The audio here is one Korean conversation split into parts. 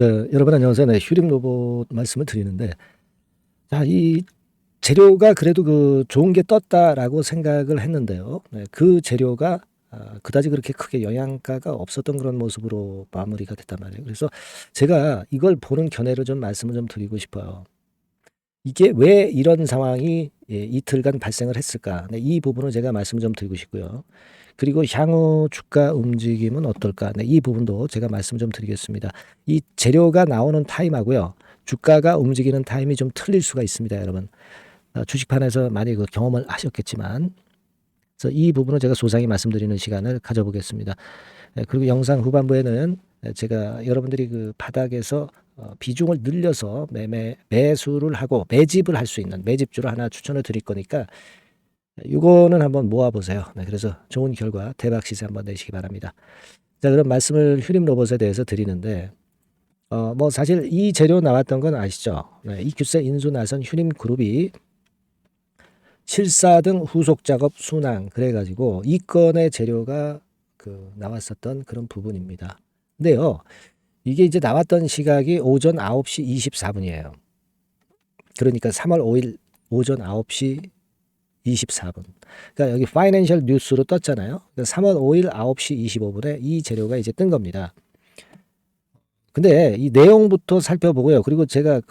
네, 여러분 안녕하세요. 네, 휴림 로봇 말씀을 드리는데, 자, 이 재료가 그래도 좋은 게 떴다라고 생각을 했는데요. 네, 그 재료가 그다지 그렇게 크게 영양가가 없었던 그런 모습으로 마무리가 됐단 말이에요. 그래서 제가 이걸 보는 견해를 좀 말씀을 좀 드리고 싶어요. 이게 왜 이런 상황이 이틀간 발생을 했을까? 네, 이 부분을 제가 말씀을 좀 드리고 싶고요. 그리고 향후 주가 움직임은 어떨까? 네, 이 부분도 제가 말씀 좀 드리겠습니다. 이 재료가 나오는 타임하고요. 주가가 움직이는 타임이 좀 틀릴 수가 있습니다, 여러분. 주식판에서 많이 경험을 하셨겠지만, 그래서 이 부분을 제가 소상히 말씀드리는 시간을 가져보겠습니다. 그리고 영상 후반부에는 제가 여러분들이 바닥에서 비중을 늘려서 매수를 하고 매집을 할 수 있는 매집주를 하나 추천을 드릴 거니까 이거는 한번 모아보세요. 네, 그래서 좋은 결과 대박 시세 한번 내시기 바랍니다. 자, 그럼 말씀을 휴림 로봇에 대해서 드리는데, 뭐 사실 이 재료 나왔던 건 아시죠? 네, EQ셀 인수 나선 휴림 그룹이 실사 등 후속 작업 순항 그래가지고 이 건의 재료가 나왔었던 그런 부분입니다. 근데요, 이게 이제 나왔던 시각이 오전 9시 24분이에요. 그러니까 3월 5일 오전 9시 24분. 그러니까 여기 파이낸셜 뉴스로 떴잖아요. 그러니까 3월 5일 9시 25분에 이 재료가 이제 뜬 겁니다. 근데 이 내용부터 살펴보고요. 그리고 제가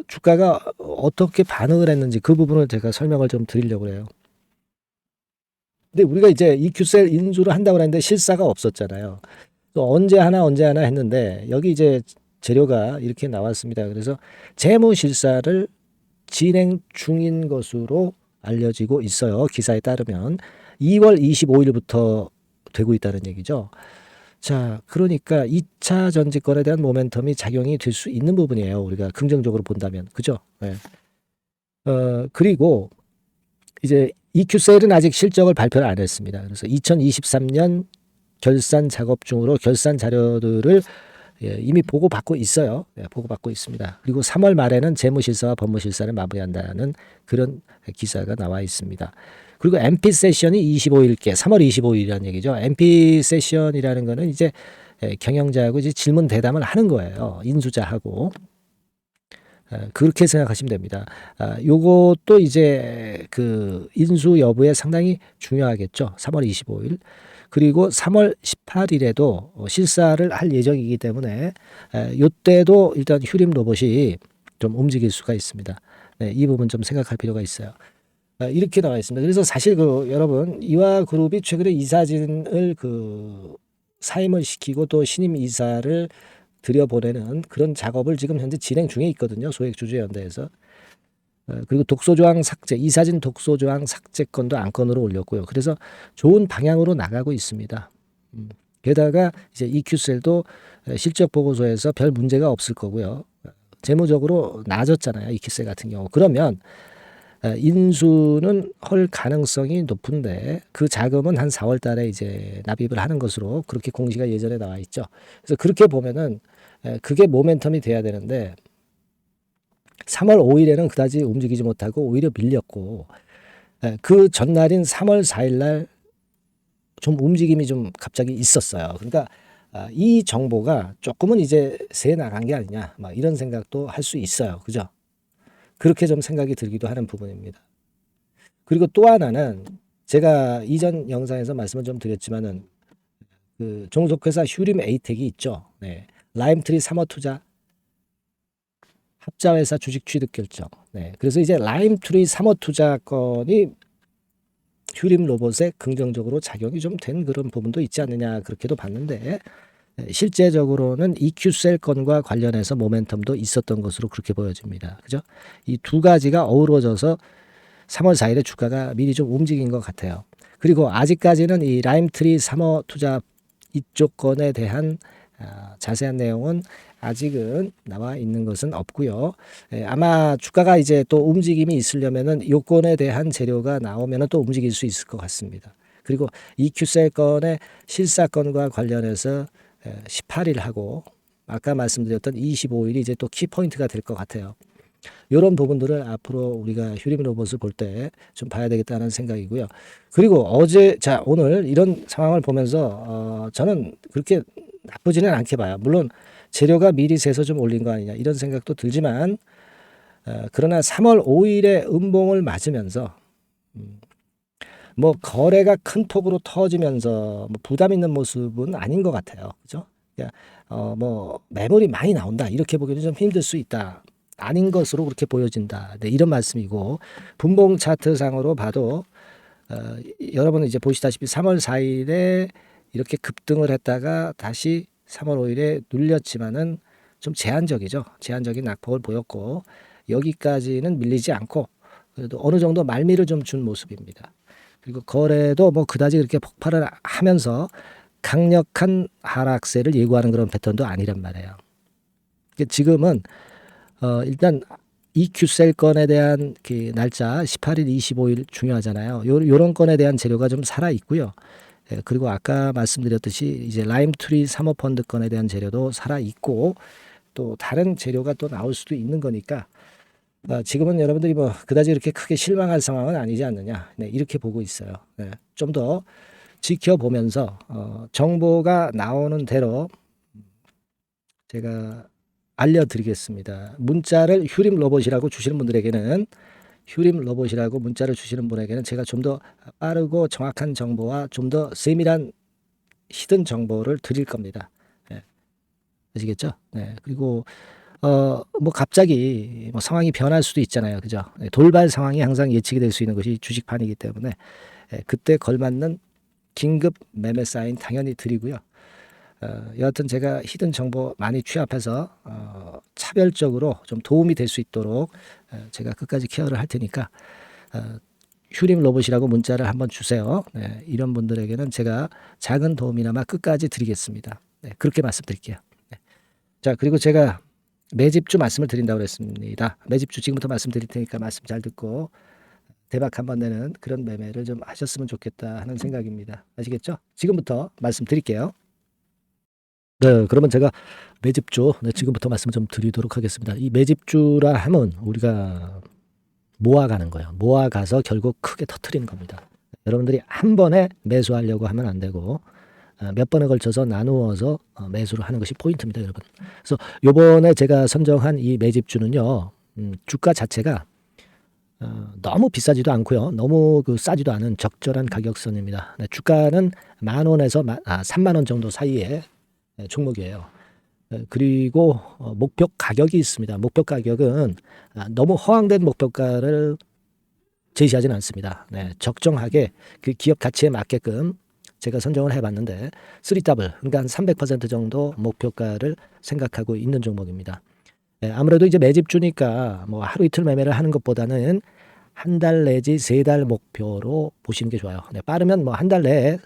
주가가 어떻게 반응을 했는지 그 부분을 제가 설명을 좀 드리려고 해요. 근데 우리가 이제 EQ셀 인수를 한다고 했는데 실사가 없었잖아요. 또 언제 하나 했는데 여기 이제 재료가 이렇게 나왔습니다. 그래서 재무 실사를 진행 중인 것으로 알려지고 있어요. 기사에 따르면 2월 25일부터 되고 있다는 얘기죠. 자, 그러니까 2차 전지권에 대한 모멘텀이 작용이 될 수 있는 부분이에요. 우리가 긍정적으로 본다면. 그죠? 네. 그리고 이제 EQ셀은 아직 실적을 발표를 안 했습니다. 그래서 2023년 결산 작업 중으로 결산 자료들을 이미 보고받고 있어요. 보고받고 있습니다. 그리고 3월 말에는 재무실사와 법무실사를 마무리한다는 그런 기사가 나와 있습니다. 그리고 MP 세션이 25일께 3월 25일이라는 얘기죠. MP 세션이라는 거는 이제 경영자하고 이제 질문 대담을 하는 거예요. 인수자하고. 그렇게 생각하시면 됩니다. 요것도 이제 인수 여부에 상당히 중요하겠죠. 3월 25일. 그리고 3월 18일에도 실사를 할 예정이기 때문에 요때도 일단 휴림 로봇이 좀 움직일 수가 있습니다. 네, 이 부분 좀 생각할 필요가 있어요. 이렇게 나와 있습니다. 그래서 사실 여러분 이화그룹이 최근에 이사진을 사임을 시키고 또 신임 이사를 들여보내는 그런 작업을 지금 현재 진행 중에 있거든요. 소액주주연대에서. 그리고 독소조항 삭제, 이사진 독소조항 삭제건도 안건으로 올렸고요. 그래서 좋은 방향으로 나가고 있습니다. 게다가 이제 EQ셀도 실적 보고서에서 별 문제가 없을 거고요. 재무적으로 나아졌잖아요. EQ셀 같은 경우. 그러면 인수는 할 가능성이 높은데 그 자금은 한 4월 달에 이제 납입을 하는 것으로 그렇게 공시가 예전에 나와 있죠. 그래서 그렇게 보면은 그게 모멘텀이 돼야 되는데 3월 5일에는 그다지 움직이지 못하고 오히려 밀렸고 그 전날인 3월 4일 날 좀 움직임이 좀 갑자기 있었어요. 그러니까 이 정보가 조금은 이제 새 나간 게 아니냐 막 이런 생각도 할 수 있어요. 그죠? 그렇게 좀 생각이 들기도 하는 부분입니다. 그리고 또 하나는 제가 이전 영상에서 말씀을 좀 드렸지만은 종속회사 휴림 에이텍이 있죠. 네. 라임트리 사모투자 합자회사 주식 취득 결정. 네. 그래서 이제 라임트리 사모투자 건이 휴림 로봇에 긍정적으로 작용이 좀 된 그런 부분도 있지 않느냐 그렇게도 봤는데 실제적으로는 EQ셀 건과 관련해서 모멘텀도 있었던 것으로 그렇게 보여집니다. 그죠? 이 두 가지가 어우러져서 3월 4일에 주가가 미리 좀 움직인 것 같아요. 그리고 아직까지는 이 라임트리 사모 투자 이쪽 건에 대한 자세한 내용은 아직은 나와 있는 것은 없고요. 아마 주가가 이제 또 움직임이 있으려면은 요건에 대한 재료가 나오면은 또 움직일 수 있을 것 같습니다. 그리고 EQ셀 건의 실사건과 관련해서 18일 하고 아까 말씀드렸던 25일이 이제 또 키포인트가 될 것 같아요. 이런 부분들을 앞으로 우리가 휴림 로봇을 볼 때 좀 봐야 되겠다는 생각이고요. 그리고 오늘 이런 상황을 보면서 저는 그렇게 나쁘지는 않게 봐요. 물론 재료가 미리 세서 좀 올린 거 아니냐 이런 생각도 들지만 그러나 3월 5일에 음봉을 맞으면서 뭐 거래가 큰 폭으로 터지면서 뭐 부담 있는 모습은 아닌 것 같아요. 그죠? 그러니까 뭐 매물이 많이 나온다 이렇게 보기는 좀 힘들 수 있다. 아닌 것으로 그렇게 보여진다. 네, 이런 말씀이고 분봉 차트 상으로 봐도 여러분은 이제 보시다시피 3월 4일에 이렇게 급등을 했다가 다시 3월 5일에 눌렸지만은 좀 제한적이죠. 제한적인 낙폭을 보였고 여기까지는 밀리지 않고 그래도 어느 정도 말미를 좀 준 모습입니다. 그리고 거래도 뭐 그다지 그렇게 폭발을 하면서 강력한 하락세를 예고하는 그런 패턴도 아니란 말이에요. 지금은 일단 EQ셀 건에 대한 그 날짜 18일, 25일 중요하잖아요. 요런 건에 대한 재료가 좀 살아 있고요. 그리고 아까 말씀드렸듯이 이제 라임트리 사모펀드 건에 대한 재료도 살아 있고 또 다른 재료가 또 나올 수도 있는 거니까 지금은 여러분들이 뭐 그다지 그렇게 크게 실망할 상황은 아니지 않느냐. 네, 이렇게 보고 있어요. 네, 좀 더 지켜보면서 정보가 나오는 대로 제가 알려드리겠습니다. 문자를 휴림 로봇이라고 주시는 분들에게는 휴림 로봇이라고 문자를 주시는 분에게는 제가 좀 더 빠르고 정확한 정보와 좀 더 세밀한 히든 정보를 드릴 겁니다. 네, 아시겠죠? 네, 그리고 뭐 갑자기 뭐 상황이 변할 수도 있잖아요. 그죠? 네, 돌발 상황이 항상 예측이 될 수 있는 것이 주식판이기 때문에 그때 걸맞는 긴급 매매 사인 당연히 드리고요. 여하튼 제가 히든 정보 많이 취합해서 차별적으로 좀 도움이 될 수 있도록 제가 끝까지 케어를 할 테니까 휴림 로봇이라고 문자를 한번 주세요. 네, 이런 분들에게는 제가 작은 도움이나마 끝까지 드리겠습니다. 네, 그렇게 말씀드릴게요. 네. 자, 그리고 제가 매집주 말씀을 드린다고 그랬습니다. 매집주 지금부터 말씀드릴 테니까 말씀 잘 듣고 대박 한번 내는 그런 매매를 좀 하셨으면 좋겠다 하는 생각입니다. 아시겠죠? 지금부터 말씀드릴게요. 네, 그러면 제가 매집주 지금부터 말씀 좀 드리도록 하겠습니다. 이 매집주라 하면 우리가 모아가는 거예요. 모아가서 결국 크게 터트리는 겁니다. 여러분들이 한 번에 매수하려고 하면 안 되고 몇 번에 걸쳐서 나누어서 매수를 하는 것이 포인트입니다, 여러분. 그래서 요번에 제가 선정한 이 매집주는요, 주가 자체가 너무 비싸지도 않고요, 너무 싸지도 않은 적절한 가격선입니다. 네, 주가는 10,000원에서 30,000원 정도 사이의 종목이에요. 그리고 목표 가격이 있습니다. 목표 가격은 너무 허황된 목표가를 제시하지는 않습니다. 네, 적정하게 그 기업 가치에 맞게끔 제가 선정을 해봤는데 3더블 그러니까 한 300% 정도 목표가를 생각하고 있는 종목입니다. 네, 아무래도 이제 매집주니까 뭐 하루 이틀 매매를 하는 것보다는 한 달 내지 3달 목표로 보시는 게 좋아요. 네, 빠르면 뭐 한 달 내에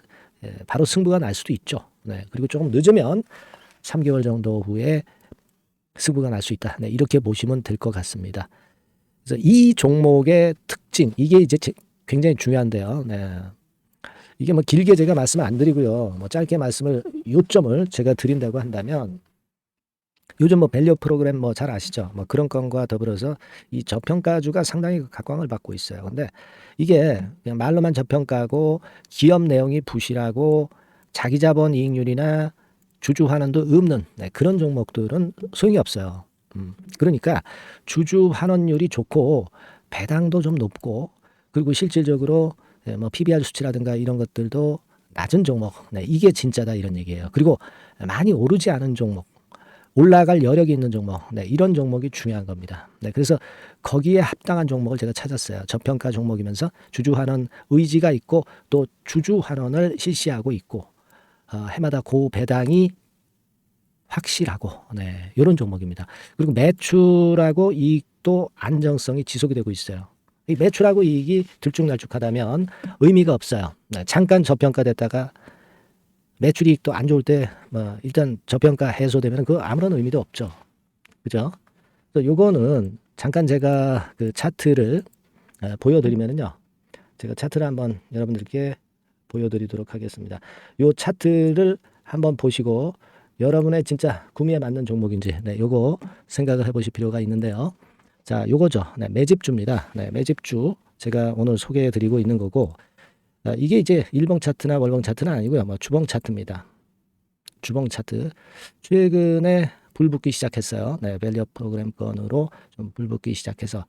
바로 승부가 날 수도 있죠. 네, 그리고 조금 늦으면 3개월 정도 후에 승부가 날 수 있다. 네, 이렇게 보시면 될 것 같습니다. 그래서 이 종목의 특징, 이게 이제 굉장히 중요한데요. 네. 이게 뭐 길게 제가 말씀을 안 드리고요. 뭐 짧게 말씀을 요점을 제가 드린다고 한다면 요즘 뭐 밸류 프로그램 뭐 잘 아시죠? 뭐 그런 건과 더불어서 이 저평가주가 상당히 각광을 받고 있어요. 근데 이게 그냥 말로만 저평가고 기업 내용이 부실하고 자기 자본 이익률이나 주주 환원도 없는 그런 종목들은 소용이 없어요. 그러니까 주주 환원율이 좋고 배당도 좀 높고 그리고 실질적으로 뭐 PBR 수치라든가 이런 것들도 낮은 종목. 네, 이게 진짜다 이런 얘기예요. 그리고 많이 오르지 않은 종목. 올라갈 여력이 있는 종목. 네, 이런 종목이 중요한 겁니다. 네, 그래서 거기에 합당한 종목을 제가 찾았어요. 저평가 종목이면서 주주 환원 의지가 있고 또 주주 환원을 실시하고 있고 해마다 고배당이 확실하고 네, 이런 종목입니다. 그리고 매출하고 이익도 안정성이 지속이 되고 있어요. 이 매출하고 이익이 들쭉날쭉하다면 의미가 없어요. 네, 잠깐 저평가됐다가 매출 이익도 안 좋을 때 뭐 일단 저평가 해소되면 그 아무런 의미도 없죠. 그죠? 그래서 요거는 잠깐 제가 그 차트를 보여드리면은요. 제가 차트를 한번 여러분들께 보여드리도록 하겠습니다. 요 차트를 한번 보시고 여러분의 진짜 구미에 맞는 종목인지 요거 생각을 해보실 필요가 있는데요. 자, 요거죠. 네, 매집주입니다. 네, 매집주 제가 오늘 소개해드리고 있는 거고 이게 이제 일봉 차트나 월봉 차트는 아니고요. 뭐 주봉 차트입니다. 주봉 차트 최근에 불붙기 시작했어요. 네, 밸류업 프로그램 건으로 좀 불붙기 시작해서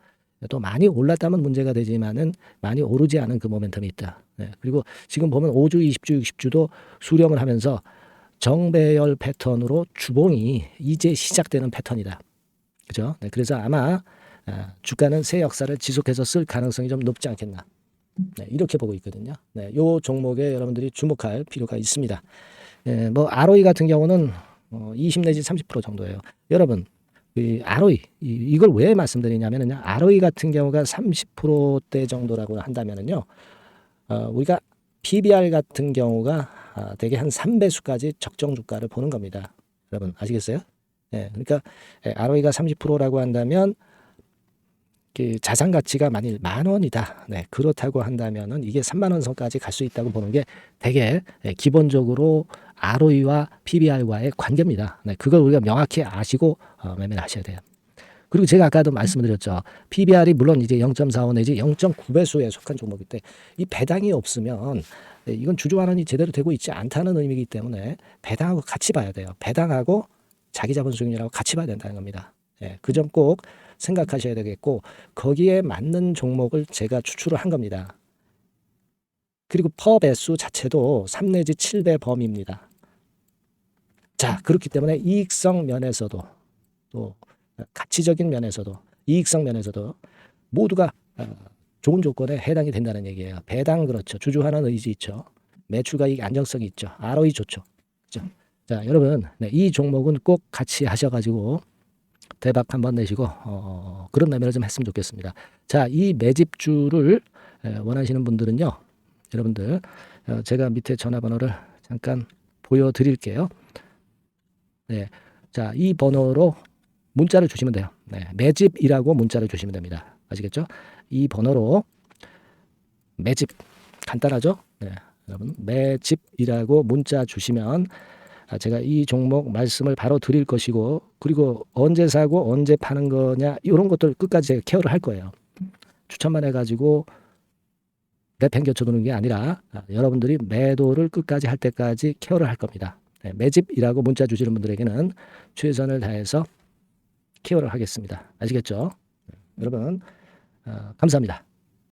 또 많이 올랐다면 문제가 되지만은 많이 오르지 않은 그 모멘텀이 있다. 네, 그리고 지금 보면 5주, 20주, 60주도 수렴을 하면서 정배열 패턴으로 주봉이 이제 시작되는 패턴이다. 그죠? 네, 그래서 아마 주가는 새 역사를 지속해서 쓸 가능성이 좀 높지 않겠나. 네, 이렇게 보고 있거든요. 네, 요 종목에 여러분들이 주목할 필요가 있습니다. 예, 뭐 ROE 같은 경우는 20 내지 30% 정도예요. 여러분, 이 ROE 이걸 왜 말씀드리냐면은요. ROE 같은 경우가 30%대 정도라고 한다면은요. 우리가 PBR 같은 경우가 대개 한 3배수까지 적정 주가를 보는 겁니다. 여러분 아시겠어요? 예, 그러니까 ROE가 30%라고 한다면 그 자산 가치가 만일 10,000원이다. 네, 그렇다고 한다면은 이게 30,000원 선까지 갈 수 있다고 보는 게 되게 기본적으로 ROE와 PBR과의 관계입니다. 네, 그걸 우리가 명확히 아시고 매매를 하셔야 돼요. 그리고 제가 아까도 말씀드렸죠. PBR이 물론 이제 0.45 내지 0.9배수에 속한 종목일 때 이 배당이 없으면 이건 주주환원이 제대로 되고 있지 않다는 의미이기 때문에 배당하고 같이 봐야 돼요. 배당하고 자기 자본 수익률하고 같이 봐야 된다는 겁니다. 예, 그 점 꼭 생각하셔야 되겠고 거기에 맞는 종목을 제가 추출을 한 겁니다. 그리고 퍼 배수 자체도 3 내지 7배 범위입니다. 자, 그렇기 때문에 이익성 면에서도 또 가치적인 면에서도 이익성 면에서도 모두가 좋은 조건에 해당이 된다는 얘기예요. 배당 그렇죠. 주주환원 의지 있죠. 매출가익 안정성이 있죠. ROE 좋죠. 그렇죠? 자, 여러분, 네, 이 종목은 꼭 같이 하셔가지고 대박 한번 내시고 그런 매매를 좀 했으면 좋겠습니다. 자, 이 매집주를 원하시는 분들은요, 여러분들 제가 밑에 전화번호를 잠깐 보여드릴게요. 네, 자, 이 번호로 문자를 주시면 돼요. 네, 매집이라고 문자를 주시면 됩니다. 아시겠죠? 이 번호로 매집 간단하죠? 네, 여러분 매집이라고 문자 주시면 제가 이 종목 말씀을 바로 드릴 것이고 그리고 언제 사고 언제 파는 거냐 이런 것들 끝까지 제가 케어를 할 거예요. 추천만 해가지고 내팽겨쳐 두는 게 아니라 여러분들이 매도를 끝까지 할 때까지 케어를 할 겁니다. 네, 매집이라고 문자 주시는 분들에게는 최선을 다해서 케어를 하겠습니다. 아시겠죠? 여러분 감사합니다.